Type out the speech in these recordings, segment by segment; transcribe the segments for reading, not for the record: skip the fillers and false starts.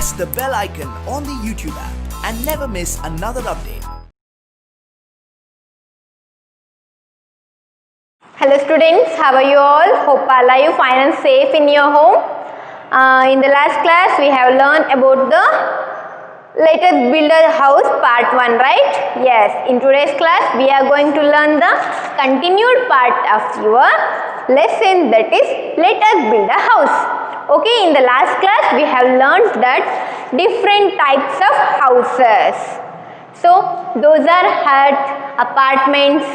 press the bell icon on the YouTube app and never miss another update. Hello students, how are you all? Hope all are you fine and safe in your home. In the last class we have learned about the let us build a house part 1, right? Yes, in today's class we are going to learn the continued part of your lesson, that is let us build a house. Okay, in the last class we have learned that different types of houses. So those are hut, apartments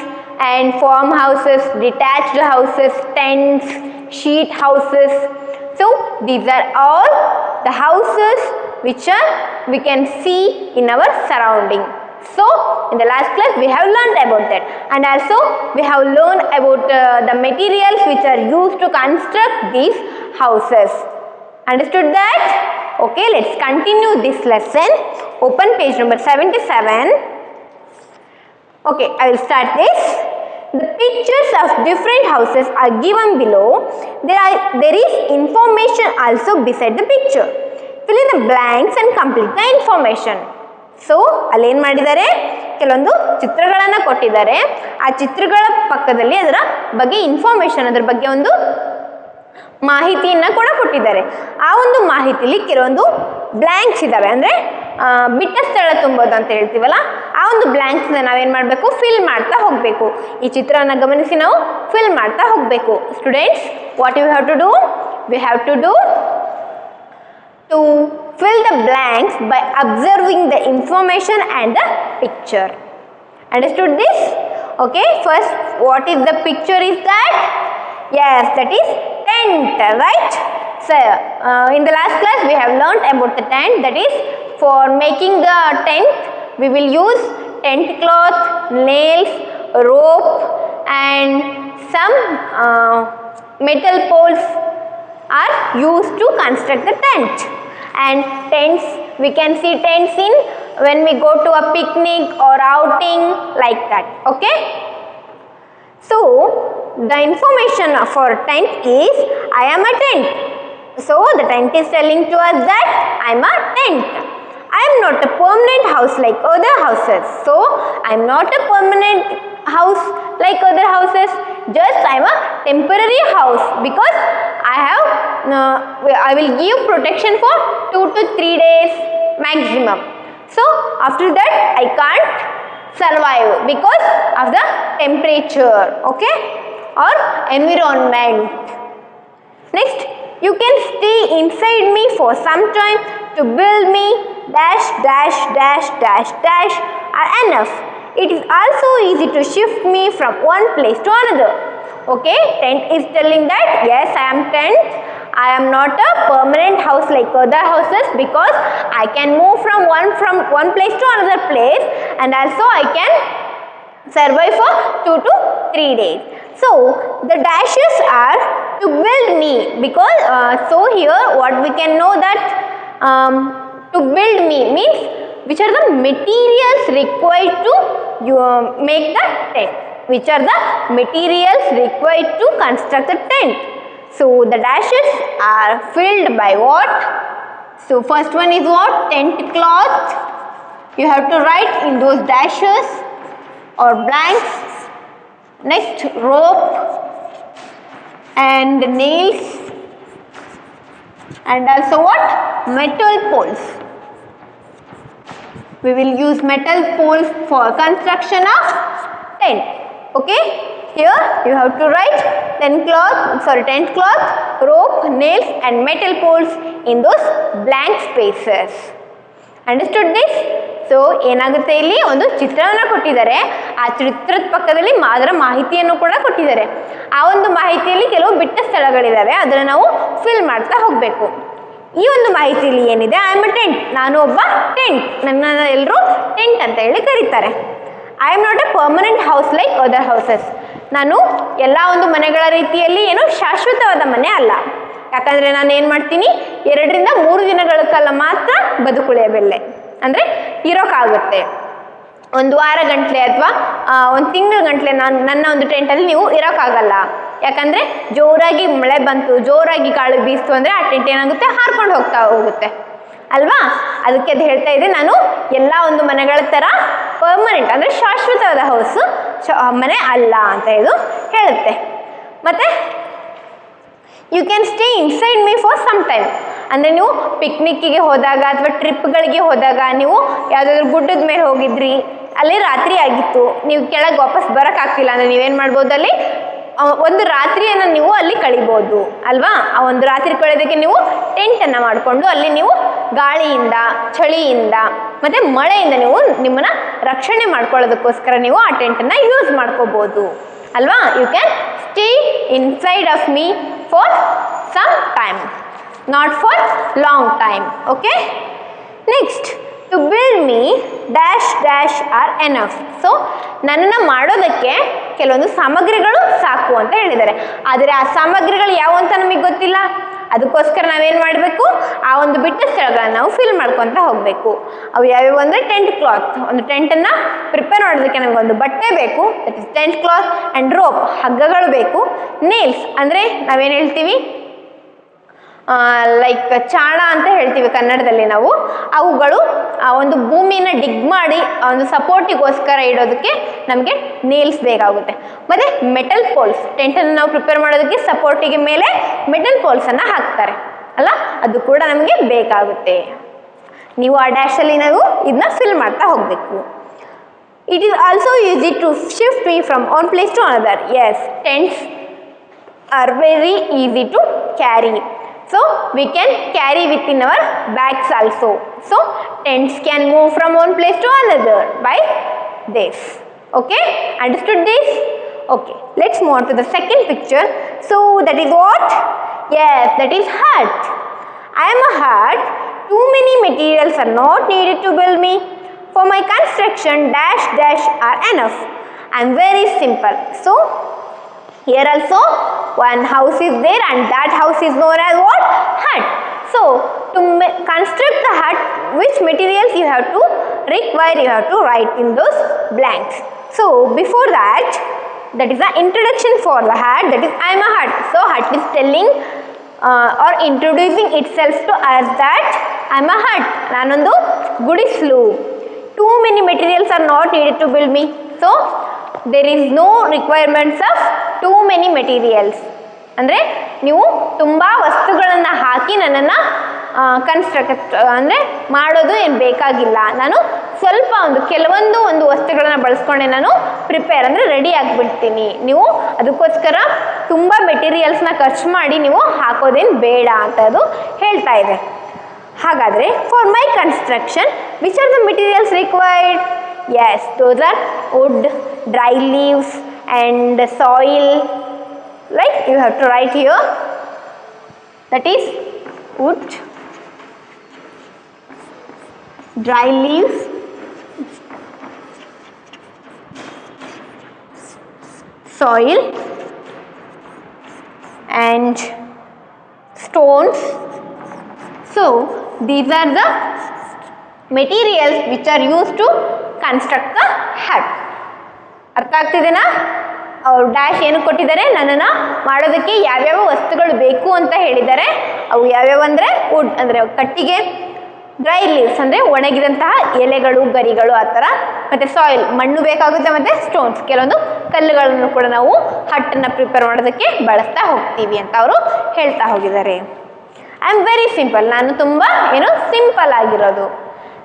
and farmhouses, detached houses, tents, sheet houses. So these are all the houses which we can see in our surrounding. So in the last class we have learned about that, and also we have learned about the materials which are used to construct these houses. Understood that? Okay, let's continue this lesson. Open page number 77. Okay, I will start this. The pictures of different houses are given below. There is information also beside the picture. Fill in the blanks and complete the information. So, ಅಲ್ಲಿ ಏನು ಮಾಡಿದ್ದಾರೆ, ಕೆಲವೊಂದು ಚಿತ್ರಗಳನ್ನು ಕೊಟ್ಟಿದ್ದಾರೆ. ಆ ಚಿತ್ರಗಳ ಪಕ್ಕದಲ್ಲಿ ಅದರ ಬಗ್ಗೆ ಇನ್ಫಾರ್ಮೇಷನ್, ಅದರ ಬಗ್ಗೆ ಒಂದು ಮಾಹಿತಿಯನ್ನು ಕೂಡ ಕೊಟ್ಟಿದ್ದಾರೆ. ಆ ಒಂದು ಮಾಹಿತಿಯಲ್ಲಿ ಕೆಲವೊಂದು ಬ್ಲ್ಯಾಂಕ್ಸ್ ಇದ್ದಾವೆ, ಅಂದರೆ ಬಿಟ್ಟ ಸ್ಥಳ ತುಂಬೋದು ಅಂತ ಹೇಳ್ತೀವಲ್ಲ, ಆ ಒಂದು ಬ್ಲ್ಯಾಂಕ್ಸ್ನ ನಾವೇನು ಮಾಡಬೇಕು, ಫಿಲ್ ಮಾಡ್ತಾ ಹೋಗಬೇಕು. ಈ ಚಿತ್ರವನ್ನು ಗಮನಿಸಿ ನಾವು ಫಿಲ್ ಮಾಡ್ತಾ ಹೋಗಬೇಕು. Students, what you have to do? We have to do to fill the blanks by observing the information and the picture. Understood this? Okay, first what is the picture is that? Yes, that is tent, right? So in the last class we have learnt about the tent. That is, for making the tent we will use tent cloth, nails, rope and some metal poles are used to construct the tent. And tents, we can see tents in when we go to a picnic or outing, like that. Okay, so the information for tent is I am a tent. So the tent is telling to us that I am a tent. I am not a permanent house like other houses. So I am not a permanent house like other houses, just I am a temporary house, because I will give protection for 2 to 3 days maximum. So after that I can't survive because of the temperature, okay, or environment. Next, you can stay inside me for some time to build me dash dash dash dash dash are enough. It is also easy to shift me from one place to another. Okay, tent is telling that yes, I am tent. I am not a permanent house like other houses, because I can move from one place to another place, and also I can survive for 2 to 3 days. So the dashes are to build me, because so here what we can know that to build me means which are the materials required to make the tent, which are the materials required to construct the tent. So the dashes are filled by what? So first one is what? Tent cloth. You have to write in those dashes or blanks. Next, rope and nails, and also what? Metal poles. We will use metal poles for construction of tent. Okay, here you have to write tent cloth, rope, nails and metal poles in those blank spaces. Understood this? So ಏನಾಗುತ್ತೆ, ಇಲ್ಲಿ ಒಂದು ಚಿತ್ರವನ್ನು ಕೊಟ್ಟಿದ್ದಾರೆ. ಆ ಚಿತ್ರದ ಪಕ್ಕದಲ್ಲಿ ಅದರ ಮಾಹಿತಿಯನ್ನು ಕೂಡ ಕೊಟ್ಟಿದ್ದಾರೆ. ಆ ಒಂದು ಮಾಹಿತಿಯಲ್ಲಿ ಕೆಲವು ಬಿಟ್ಟ ಸ್ಥಳಗಳಿದ್ದಾವೆ, ಅದನ್ನು ನಾವು ಫಿಲ್ ಮಾಡ್ತಾ ಹೋಗಬೇಕು. ಈ ಒಂದು ಮಾಹಿತಿಯಲ್ಲಿ ಏನಿದೆ, ಐ ಆಮ್ ಅ ಟೆಂಟ್, ನಾನು ಒಬ್ಬ ಟೆಂಟ್, ನನ್ನ ಎಲ್ಲರೂ ಟೆಂಟ್ ಅಂತ ಹೇಳಿ ಕರೀತಾರೆ. I am not a permanent house like other houses, ನಾನು ಎಲ್ಲ ಒಂದು ಮನೆಗಳ ರೀತಿಯಲ್ಲಿ ಏನು ಶಾಶ್ವತವಾದ ಮನೆ ಅಲ್ಲ. ಯಾಕಂದರೆ ನಾನು ಏನು ಮಾಡ್ತೀನಿ, 2 ರಿಂದ 3 ದಿನಗಳ ಕಾಲ ಮಾತ್ರ ಬದುಕುಳಿಯಬಲ್ಲೆ, ಅಂದರೆ ಇರೋಕ್ಕಾಗುತ್ತೆ. ಒಂದು ವಾರ ಗಂಟಲೆ ಅಥವಾ ಒಂದು ತಿಂಗಳ ಗಂಟಲೆ ನನ್ನ ಒಂದು ಟೆಂಟಲ್ಲಿ ನೀವು ಇರೋಕ್ಕಾಗಲ್ಲ. ಯಾಕಂದರೆ ಜೋರಾಗಿ ಮಳೆ ಬಂತು, ಜೋರಾಗಿ ಗಾಳಿ ಬೀಸ್ತು ಅಂದರೆ ಆ ಟೆಂಟ್ ಏನಾಗುತ್ತೆ, ಹಾರ್ಕೊಂಡು ಹೋಗುತ್ತೆ ಅಲ್ವಾ? ಅದಕ್ಕೆ ಅದು ಹೇಳ್ತಾ ಇದೆ, ನಾನು ಎಲ್ಲ ಒಂದು ಮನೆಗಳ ಥರ ಪರ್ಮನೆಂಟ್ ಅಂದರೆ ಶಾಶ್ವತವಾದ ಹೌಸು ಮನೆ ಅಲ್ಲ ಅಂತ ಹೇಳುತ್ತೆ. ಮತ್ತು you can stay inside me for some time. ಅಂದರೆ ನೀವು ಪಿಕ್ನಿಕ್ಕಿಗೆ ಹೋದಾಗ ಅಥವಾ ಟ್ರಿಪ್ಗಳಿಗೆ ಹೋದಾಗ, ನೀವು ಯಾವುದಾದ್ರೂ ಗುಡ್ಡದ ಮೇಲೆ ಹೋಗಿದ್ರಿ, ಅಲ್ಲಿ ರಾತ್ರಿ ಆಗಿತ್ತು, ನೀವು ಕೆಳಗೆ ವಾಪಸ್ ಬರೋಕ್ಕಾಗ್ತಿಲ್ಲ ಅಂದರೆ ನೀವೇನು ಮಾಡ್ಬೋದು, ಅಲ್ಲಿ ಒಂದು ರಾತ್ರಿಯನ್ನು ನೀವು ಅಲ್ಲಿ ಕಳಿಬೋದು ಅಲ್ವಾ? ಆ ಒಂದು ರಾತ್ರಿ ಕಳೆಯೋದಕ್ಕೆ ನೀವು ಟೆಂಟನ್ನು ಮಾಡಿಕೊಂಡು ಅಲ್ಲಿ ನೀವು ಗಾಳಿಯಿಂದ, ಚಳಿಯಿಂದ ಮತ್ತು ಮಳೆಯಿಂದ ನೀವು ನಿಮ್ಮನ್ನು ರಕ್ಷಣೆ ಮಾಡ್ಕೊಳ್ಳೋದಕ್ಕೋಸ್ಕರ ನೀವು ಆ ಟೆಂಟನ್ನು ಯೂಸ್ ಮಾಡ್ಕೋಬೋದು ಅಲ್ವಾ? You can stay inside of me for some time, not for long time. Okay, next, to build me dash dash are enough. So ನನ್ನನ್ನು ಮಾಡೋದಕ್ಕೆ ಕೆಲವೊಂದು ಸಾಮಗ್ರಿಗಳು ಸಾಕು ಅಂತ ಹೇಳಿದ್ದಾರೆ. ಆದರೆ ಆ ಸಾಮಗ್ರಿಗಳು ಯಾವುವು ಅಂತ ನಮಗೆ ಗೊತ್ತಿಲ್ಲ. ಅದಕ್ಕೋಸ್ಕರ ನಾವೇನು ಮಾಡಬೇಕು, ಆ ಒಂದು ಬಿಟ್ಟ ಸ್ಥಳಗಳನ್ನು ನಾವು ಫಿಲ್ ಮಾಡ್ಕೊತ ಹೋಗಬೇಕು. ಅವು ಯಾವ್ಯಾವು ಅಂದರೆ ಟೆಂಟ್ ಕ್ಲಾತ್, ಒಂದು ಟೆಂಟನ್ನು ಪ್ರಿಪೇರ್ ಮಾಡೋದಕ್ಕೆ ನಮಗೊಂದು ಬಟ್ಟೆ ಬೇಕು, that is tent cloth, and rope, ಹಗ್ಗಗಳು ಬೇಕು. ನೇಲ್ಸ್ ಅಂದರೆ ನಾವೇನು ಹೇಳ್ತೀವಿ, ಲೈಕ್ ಚಾಣ ಅಂತ ಹೇಳ್ತೀವಿ ಕನ್ನಡದಲ್ಲಿ ನಾವು. ಅವುಗಳು ಆ ಒಂದು ಭೂಮಿನ ಡಿಗ್ ಮಾಡಿ ಆ ಒಂದು ಸಪೋರ್ಟಿಗೋಸ್ಕರ ಇಡೋದಕ್ಕೆ ನಮಗೆ ನೇಲ್ಸ್ ಬೇಕಾಗುತ್ತೆ. ಮತ್ತು ಮೆಟಲ್ ಪೋಲ್ಸ್, ಟೆಂಟನ್ನು ನಾವು ಪ್ರಿಪೇರ್ ಮಾಡೋದಕ್ಕೆ ಸಪೋರ್ಟಿಗೆ ಮೇಲೆ ಮೆಟಲ್ ಪೋಲ್ಸನ್ನು ಹಾಕ್ತಾರೆ ಅಲ್ಲ, ಅದು ಕೂಡ ನಮಗೆ ಬೇಕಾಗುತ್ತೆ. ನೀವು ಆ ಡ್ಯಾಶಲ್ಲಿ ನಾವು ಇದನ್ನ ಫಿಲ್ ಮಾಡ್ತಾ ಹೋಗಬೇಕು. It is also easy to shift me from one place to another. Yes, tents are very easy to carry. So we can carry within our bags also. So tents can move from one place to another by this. Okay, understood this? Okay, let's move on to the second picture. So that is what? Yes, that is hut. I am a hut. Too many materials are not needed to build me. For my construction, dash dash are enough. I am very simple. So here also one house is there, and that house is known as what? Hut. So to construct the hut, which materials you have to require, you have to write in those blanks. So before that is the introduction for the hut, that is I am a hut. So hut is telling or introducing itself to us that I am a hut. Nanondu gudislu. Too many materials are not needed to build me. So there is no requirements of too many materials. ಅಂದರೆ ನೀವು ತುಂಬ ವಸ್ತುಗಳನ್ನು ಹಾಕಿ ನನ್ನನ್ನು construct ಅಂದರೆ ಮಾಡೋದು ಏನು ಬೇಕಾಗಿಲ್ಲ. ನಾನು ಸ್ವಲ್ಪ ಕೆಲವೊಂದು ವಸ್ತುಗಳನ್ನು ಬಳಸ್ಕೊಂಡೆ ನಾನು ಪ್ರಿಪೇರ್ ಅಂದರೆ ರೆಡಿ ಆಗಿಬಿಡ್ತೀನಿ. ನೀವು ಅದಕ್ಕೋಸ್ಕರ ತುಂಬ ಮೆಟೀರಿಯಲ್ಸ್ನ ಖರ್ಚು ಮಾಡಿ ನೀವು ಹಾಕೋದೇನು ಬೇಡ ಅಂತ ಅದು ಹೇಳ್ತಾ ಇದೆ. ಹಾಗಾದರೆ for my construction which are the materials required? Yes, those are wood, dry leaves and soil. Like you have to write here, that is wood, dry leaves, soil and stones. So these are the materials which are used to construct the hut. ಅರ್ಥ ಆಗ್ತಿದೆನಾ? ಅವ್ರು dash ಏನು ಕೊಟ್ಟಿದ್ದಾರೆ, ನನ್ನನ್ನು ಮಾಡೋದಕ್ಕೆ ಯಾವ್ಯಾವ ವಸ್ತುಗಳು ಬೇಕು ಅಂತ ಹೇಳಿದ್ದಾರೆ. ಅವು ಯಾವ್ಯಾವ ಅಂದರೆ ವುಡ್ ಅಂದರೆ ಕಟ್ಟಿಗೆ, ಡ್ರೈ ಲೀವ್ಸ್ ಅಂದರೆ ಒಣಗಿದಂತಹ ಎಲೆಗಳು, ಗರಿಗಳು ಆ ಥರ, ಮತ್ತು ಸಾಯಿಲ್ ಮಣ್ಣು ಬೇಕಾಗುತ್ತೆ, ಮತ್ತು ಸ್ಟೋನ್ಸ್ ಕೆಲವೊಂದು ಕಲ್ಲುಗಳನ್ನು ಕೂಡ ನಾವು ಹಟ್ಟನ್ನು ಪ್ರಿಪೇರ್ ಮಾಡೋದಕ್ಕೆ ಬಳಸ್ತಾ ಹೋಗ್ತೀವಿ ಅಂತ ಅವರು ಹೇಳ್ತಾ ಹೋಗಿದ್ದಾರೆ. ಐ ಆಮ್ ವೆರಿ ಸಿಂಪಲ್, ನಾನು ತುಂಬ ಸಿಂಪಲ್ ಆಗಿರೋದು.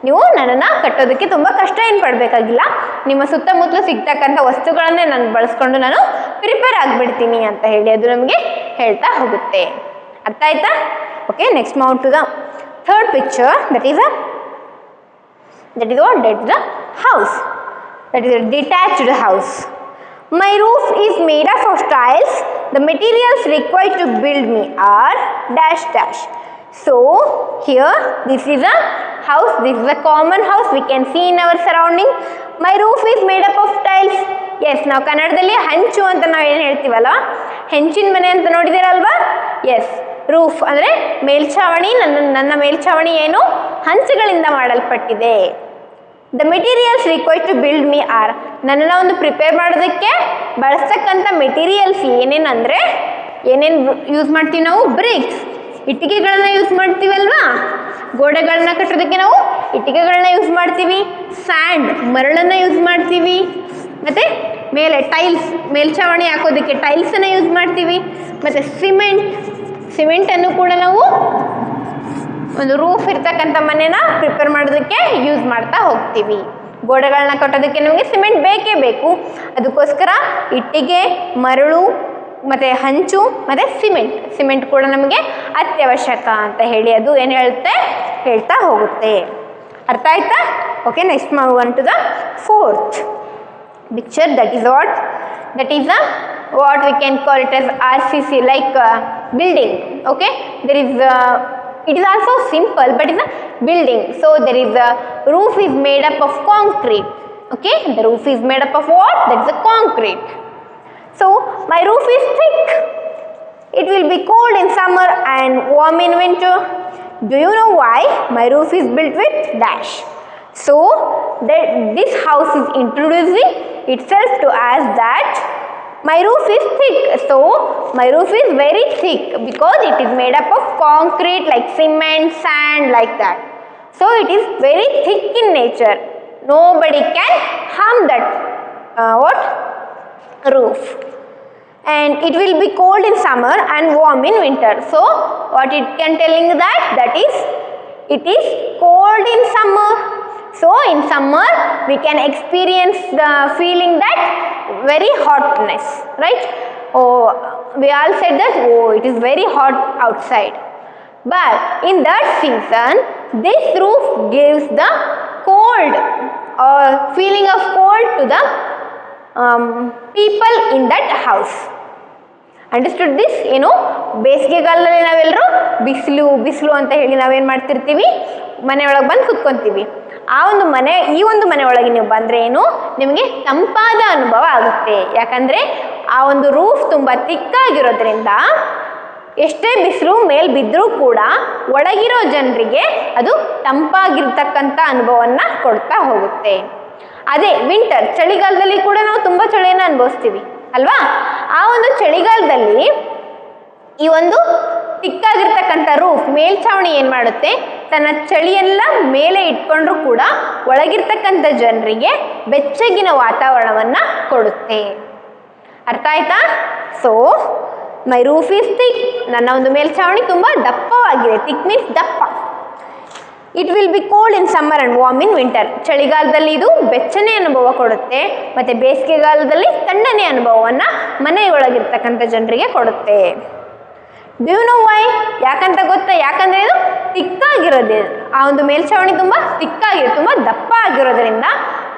ನೀವು ನನ್ನನ್ನು ಕಟ್ಟೋದಕ್ಕೆ ತುಂಬ ಕಷ್ಟ ಏನು ಪಡಬೇಕಾಗಿಲ್ಲ. ನಿಮ್ಮ ಸುತ್ತಮುತ್ತಲು ಸಿಗ್ತಕ್ಕಂಥ ವಸ್ತುಗಳನ್ನೇ ನಾನು ಬಳಸ್ಕೊಂಡು ನಾನು ಪ್ರಿಪೇರ್ ಆಗಿಬಿಡ್ತೀನಿ ಅಂತ ಹೇಳಿ ಅದು ನಮಗೆ ಹೇಳ್ತಾ ಹೋಗುತ್ತೆ. ಅರ್ಥ ಆಯ್ತಾ? Okay, next mount to the third picture. That is what? That is the house. That is a detached house. My roof is made up of tiles. The materials required to build me are dash dash. So here this is a house, this is a common house we can see in our surrounding. My roof is made up of tiles. Yes, ನಾವು ಕನ್ನಡದಲ್ಲಿ ಹಂಚು ಅಂತ ನಾವು ಏನು ಹೇಳ್ತೀವಲ್ಲ, ಹೆಂಚಿನ ಮನೆ ಅಂತ ನೋಡಿದ್ದೀರಲ್ವಾ? S, roof ಅಂದರೆ ಮೇಲ್ಛಾವಣಿ. ನನ್ನ ಮೇಲ್ಛಾವಣಿ ಏನು ಹಂಚುಗಳಿಂದ ಮಾಡಲ್ಪಟ್ಟಿದೆ. The materials required to build me are, ನನ್ನನ್ನು ಒಂದು ಪ್ರಿಪೇರ್ ಮಾಡೋದಕ್ಕೆ ಬಳಸ್ತಕ್ಕಂಥ ಮೆಟೀರಿಯಲ್ಸ್ ಏನೇನು ಯೂಸ್ ಮಾಡ್ತೀವಿ ನಾವು? BRICS, ಇಟ್ಟಿಗೆಗಳನ್ನ use ಮಾಡ್ತೀವಲ್ವಾ? ಗೋಡೆಗಳನ್ನ ಕಟ್ಟೋದಕ್ಕೆ ನಾವು ಇಟ್ಟಿಗೆಗಳನ್ನ ಯೂಸ್ ಮಾಡ್ತೀವಿ, ಸ್ಯಾಂಡ್ ಮರಳನ್ನು ಯೂಸ್ ಮಾಡ್ತೀವಿ, ಮತ್ತು ಮೇಲೆ ಟೈಲ್ಸ್ ಮೇಲ್ಛಾವಣಿ ಹಾಕೋದಕ್ಕೆ ಟೈಲ್ಸನ್ನು ಯೂಸ್ ಮಾಡ್ತೀವಿ, ಮತ್ತು ಸಿಮೆಂಟನ್ನು ಕೂಡ ನಾವು ಒಂದು ರೂಫ್ ಇರ್ತಕ್ಕಂಥ ಮನೆನ ಪ್ರಿಪೇರ್ ಮಾಡೋದಕ್ಕೆ ಯೂಸ್ ಮಾಡ್ತಾ ಹೋಗ್ತೀವಿ. ಗೋಡೆಗಳನ್ನ ಕಟ್ಟೋದಕ್ಕೆ ನಮಗೆ ಸಿಮೆಂಟ್ ಬೇಕೇ ಬೇಕು. ಅದಕ್ಕೋಸ್ಕರ ಇಟ್ಟಿಗೆ, ಮರಳು, ಮತ್ತು ಹಂಚು ಮತ್ತು ಸಿಮೆಂಟ್ ಕೂಡ ನಮಗೆ ಅತ್ಯವಶ್ಯಕ ಅಂತ ಹೇಳಿ ಅದು ಏನು ಹೇಳ್ತಾ ಹೋಗುತ್ತೆ. ಅರ್ಥ ಆಯ್ತಾ? Okay, next move on to the fourth picture. That is what we can call it as RCC, like building. Okay, there is it is also simple, but it's a building. So there is a roof is made up of concrete. Okay, the roof is made up of what? That is a concrete. So my roof is thick. It will be cold in summer and warm in winter. Do you know why? My roof is built with dash. So this house is introducing itself to us that my roof is thick. So my roof is very thick because it is made up of concrete, like cement, sand, like that. So it is very thick in nature. Nobody can harm that roof. And it will be cold in summer and warm in winter. So what it can telling that is it is cold in summer. So in summer we can experience the feeling that very hotness, right? Oh, we all said that, oh, it is very hot outside. But in that season, this roof gives the cold or feeling of cold to the people in that house. Understood this? ಏನು, ಬೇಸಿಗೆಗಾಲದಲ್ಲಿ ನಾವೆಲ್ಲರೂ ಬಿಸಿಲು ಅಂತ ಹೇಳಿ ನಾವೇನು ಮಾಡ್ತಿರ್ತೀವಿ, ಮನೆಯೊಳಗೆ ಬಂದು ಕುತ್ಕೊತೀವಿ. ಈ ಒಂದು ಮನೆ ಒಳಗೆ ನೀವು ಬಂದರೆ ಏನು, ನಿಮಗೆ ತಂಪಾದ ಅನುಭವ ಆಗುತ್ತೆ. ಯಾಕಂದರೆ ಆ ಒಂದು ರೂಫ್ ತುಂಬ ತಿಕ್ಕಾಗಿರೋದ್ರಿಂದ ಎಷ್ಟೇ ಬಿಸಿಲು ಮೇಲೆ ಬಿದ್ದರೂ ಕೂಡ ಒಳಗಿರೋ ಜನರಿಗೆ ಅದು ತಂಪಾಗಿರ್ತಕ್ಕಂಥ ಅನುಭವವನ್ನು ಕೊಡ್ತಾ ಹೋಗುತ್ತೆ. ಅದೇ ವಿಂಟರ್, ಚಳಿಗಾಲದಲ್ಲಿ ಕೂಡ ನಾವು ತುಂಬ ಚಳಿಯನ್ನು ಅನುಭವಿಸ್ತೀವಿ ಅಲ್ವಾ? ಆ ಒಂದು ಚಳಿಗಾಲದಲ್ಲಿ ಈ ಒಂದು ತಿಕ್ಕಾಗಿರ್ತಕ್ಕಂಥ ರೂಫ್ ಮೇಲ್ಛಾವಣಿ ಏನು ಮಾಡುತ್ತೆ, ತನ್ನ ಚಳಿಯೆಲ್ಲ ಮೇಲೆ ಇಟ್ಕೊಂಡ್ರೂ ಕೂಡ ಒಳಗಿರ್ತಕ್ಕಂಥ ಜನರಿಗೆ ಬೆಚ್ಚಗಿನ ವಾತಾವರಣವನ್ನು ಕೊಡುತ್ತೆ. ಅರ್ಥ ಆಯ್ತಾ? So my roof is thick, ನನ್ನ ಒಂದು ಮೇಲ್ಛಾವಣಿ ತುಂಬ ದಪ್ಪವಾಗಿದೆ. ಥಿಕ್ ಮೀನ್ಸ್ ದಪ್ಪ. It will be cold in summer and warm in winter. ಚಳಿಗಾಲದಲ್ಲಿ ಇದು ಬೆಚ್ಚನೆ ಅನುಭವ ಕೊಡುತ್ತೆ, ಮತ್ತು ಬೇಸಿಗೆಗಾಲದಲ್ಲಿ ತಣ್ಣನೆ ಅನುಭವವನ್ನು ಮನೆಯೊಳಗಿರ್ತಕ್ಕಂಥ ಜನರಿಗೆ ಕೊಡುತ್ತೆ. Due know why? ಯಾಕಂತ ಗೊತ್ತಾ? ಯಾಕಂದರೆ ಇದು ತಿಕ್ಕಾಗಿರೋದು, ಆ ಒಂದು ಮೇಲ್ಛಾವಣಿ ತುಂಬ ತಿಕ್ಕಾಗಿರೋ, ತುಂಬ ದಪ್ಪ ಆಗಿರೋದ್ರಿಂದ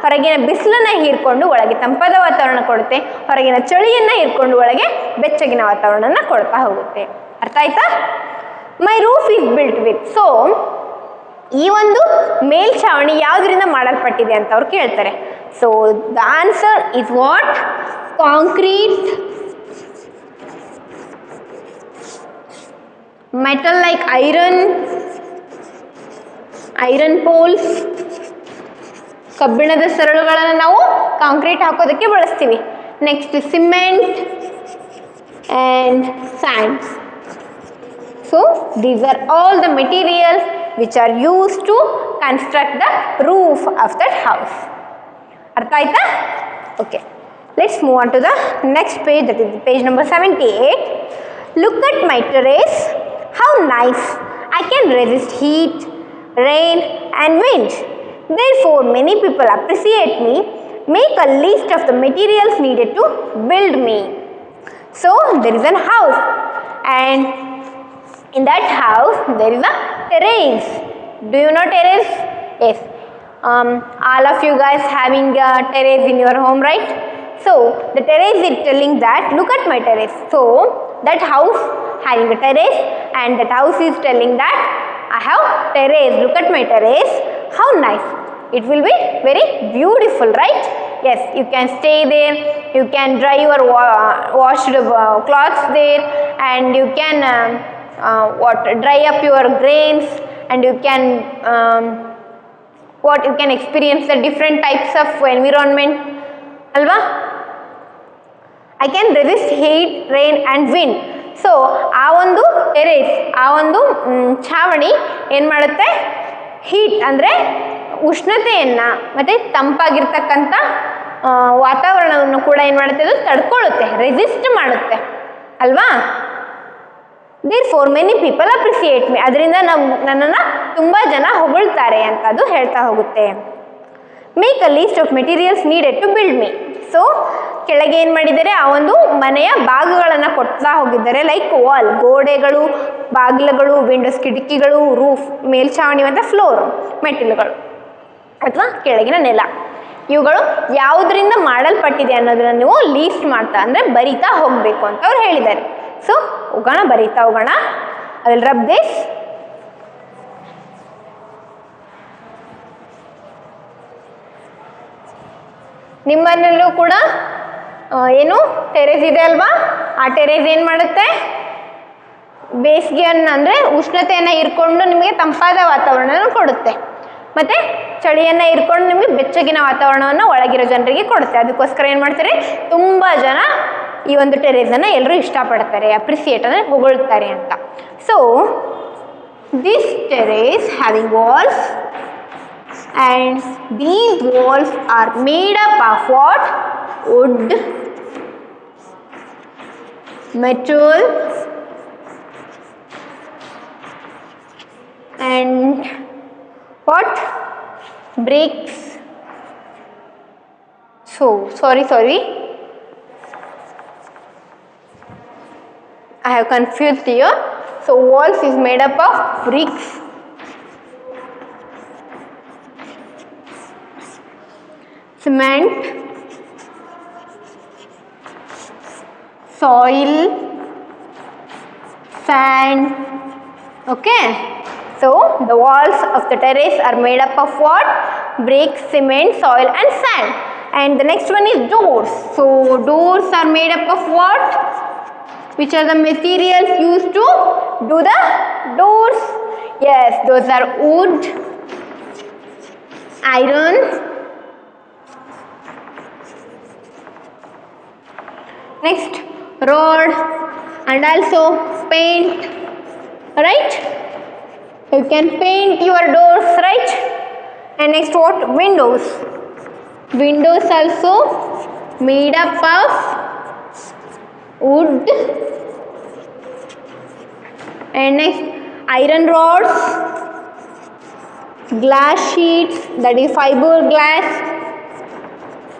ಹೊರಗಿನ ಬಿಸಿಲನ್ನು ಹೀರ್ಕೊಂಡು ಒಳಗೆ ತಂಪಾದ ವಾತಾವರಣ ಕೊಡುತ್ತೆ, ಹೊರಗಿನ ಚಳಿಯನ್ನು ಹೀರ್ಕೊಂಡು ಒಳಗೆ ಬೆಚ್ಚಗಿನ ವಾತಾವರಣನ ಕೊಡ್ತಾ ಹೋಗುತ್ತೆ. ಅರ್ಥ ಆಯ್ತಾ? My roof is built with. So ಈ ಒಂದು ಮೇಲ್ಛಾವಣಿ ಯಾವುದರಿಂದ ಮಾಡಲ್ಪಟ್ಟಿದೆ ಅಂತ ಅವ್ರು ಕೇಳ್ತಾರೆ. So the answer is what? Concrete, metal like iron poles, ಕಬ್ಬಿಣದ ಸರಳುಗಳನ್ನು ನಾವು ಕಾಂಕ್ರೀಟ್ ಹಾಕೋದಕ್ಕೆ ಬಳಸ್ತೀವಿ. Next cement and sands. So these are all the materials which are used to construct the roof of that house. ಅರ್ಥ ಆಯ್ತಾ? Okay, let's move on to the next page, that is page number 78. Look at my terrace. How nice! I can resist heat, rain and wind. Therefore many people appreciate me. Make a list of the materials needed to build me. So there is a house, and in that house there is a terrace. Do you know terrace? Yes. All of you guys having a terrace in your home, right? So the terrace is telling that, look at my terrace. So that house having a terrace, and that house is telling that I have terrace. Look at my terrace. How nice! It will be very beautiful, right? Yes, you can stay there. You can dry your washed clothes there, and you can dry up your grains, and you can you can experience the different types of environment, alva? I can resist heat, rain and wind. So ಆ ಒಂದು terrace, ಆ ಒಂದು ಛಾವಣಿ ಏನು ಮಾಡುತ್ತೆ, heat ಅಂದರೆ ಉಷ್ಣತೆಯನ್ನು ಮತ್ತು ತಂಪಾಗಿರ್ತಕ್ಕಂಥ ವಾತಾವರಣವನ್ನು ಕೂಡ ಏನು ಮಾಡುತ್ತೆ, ಅದು ತಡ್ಕೊಳ್ಳುತ್ತೆ, ರೆಸಿಸ್ಟ್ ಮಾಡುತ್ತೆ ಅಲ್ವಾ. Therefore many people appreciate me, ಅದರಿಂದ ನನ್ನನ್ನು ತುಂಬ ಜನ ಹೊಗಳ್ತಾರೆ ಅಂತ ಅದು ಹೇಳ್ತಾ ಹೋಗುತ್ತೆ. Make a list of materials needed to build me. So ಕೆಳಗೆ ಏನು ಮಾಡಿದ್ದಾರೆ, ಆ ಒಂದು ಮನೆಯ ಭಾಗಗಳನ್ನು ಕೊಡ್ತಾ ಹೋಗಿದ್ದಾರೆ. ಲೈಕ್ ವಾಲ್, ಗೋಡೆಗಳು, ಬಾಗಿಲುಗಳು, ವಿಂಡೋಸ್, ಕಿಟಕಿಗಳು, ರೂಫ್, ಮೇಲ್ಛಾವಣಿ ಮತ್ತು ಫ್ಲೋರ್, ಮೆಟ್ಟಿಲುಗಳು ಅಥವಾ ಕೆಳಗಿನ ನೆಲ. ಇವುಗಳು ಯಾವುದರಿಂದ ಮಾಡಲ್ಪಟ್ಟಿದೆ ಅನ್ನೋದನ್ನು ನೀವು ಲೀಸ್ಟ್ ಮಾಡ್ತಾ ಅಂದರೆ ಬರಿತಾ ಹೋಗಬೇಕು ಅಂತ ಅವ್ರು ಹೇಳಿದ್ದಾರೆ. ಸೊ ಹೋಗೋಣ, ಬರಿತಾ ಹೋಗೋಣ. I will rub this. ನಿಮ್ಮನಲ್ಲೂ ಕೂಡ ಏನು ಟೆರೇಸ್ ಇದೆ ಅಲ್ವಾ, ಆ ಟೆರೇಸ್ ಏನು ಮಾಡುತ್ತೆ, ಬೇಸಿಗೆಯನ್ನು ಅಂದರೆ ಉಷ್ಣತೆಯನ್ನು ಹೀರ್ಕೊಂಡು ನಿಮಗೆ ತಂಪಾದ ವಾತಾವರಣವನ್ನು ಕೊಡುತ್ತೆ, ಮತ್ತು ಚಳಿಯನ್ನು ಹೀರ್ಕೊಂಡು ನಿಮಗೆ ಬೆಚ್ಚಗಿನ ವಾತಾವರಣವನ್ನು ಒಳಗಿರೋ ಜನರಿಗೆ ಕೊಡುತ್ತೆ. ಅದಕ್ಕೋಸ್ಕರ ಏನು ಮಾಡ್ತಾರೆ, ತುಂಬ ಜನ ಈ ಒಂದು ಟೆರೇಸನ್ನು ಎಲ್ಲರೂ ಇಷ್ಟಪಡ್ತಾರೆ, ಅಪ್ರಿಸಿಯೇಟ್ ಅಂದರೆ ಹೊಗಳ್ತಾರೆ ಅಂತ. So this terrace having walls and these walls are made up of what? Wood, metal and what? Bricks. So sorry I have confused here. So walls is made up of bricks, cement, soil, sand. Okay, so the walls of the terrace are made up of what? Bricks, cement, soil and sand. And the next one is doors. So doors are made up of what? Which are the materials used to do the doors? Yes, those are wood, iron, next rod and also paint, right? You can paint your doors, right? And next what? Windows. Windows also made up of wood. And next iron rods, glass sheets, that is fiberglass.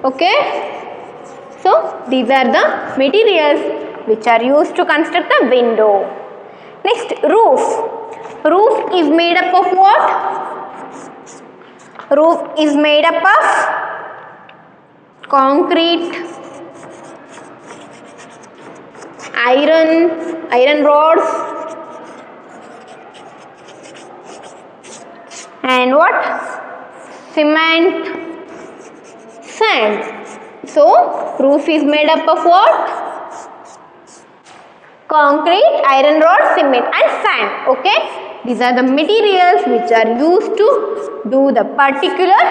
Okay, so these are the materials which are used to construct the window. Next, roof. Roof is made up of what? Roof is made up of concrete, iron rods and what? Cement, sand. So roof is made up of what? Concrete, iron rod, cement and sand. Okay, these are the materials which are used to do the particular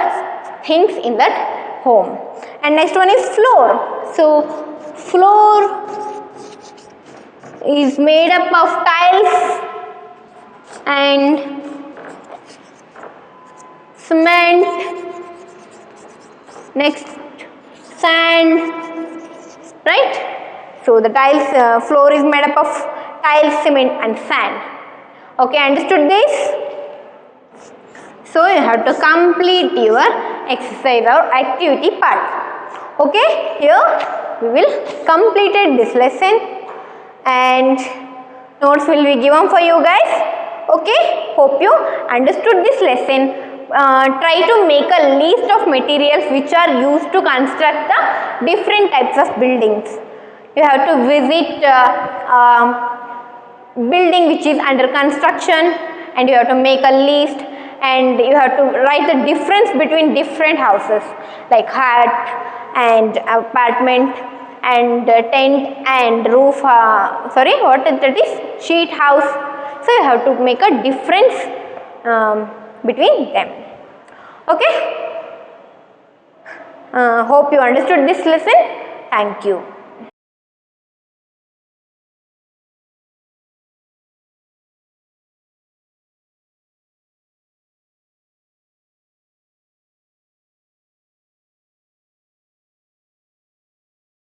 things in that home. And next one is floor. So floor is made up of tiles and cement, next sand, right? So the tiles floor is made up of tiles, cement and sand. Okay, understood this? So you have to complete your exercise or activity part. Okay, here we will completed this lesson and notes will be given for you guys. Okay, hope you understood this lesson. Try to make a list of materials which are used to construct the different types of buildings. You have to visit building which is under construction and you have to make a list and you have to write the difference between different houses like hut and apartment and tent and roof, that is sheet house. So you have to make a difference between them. Okay, hope you understood this lesson. Thank you.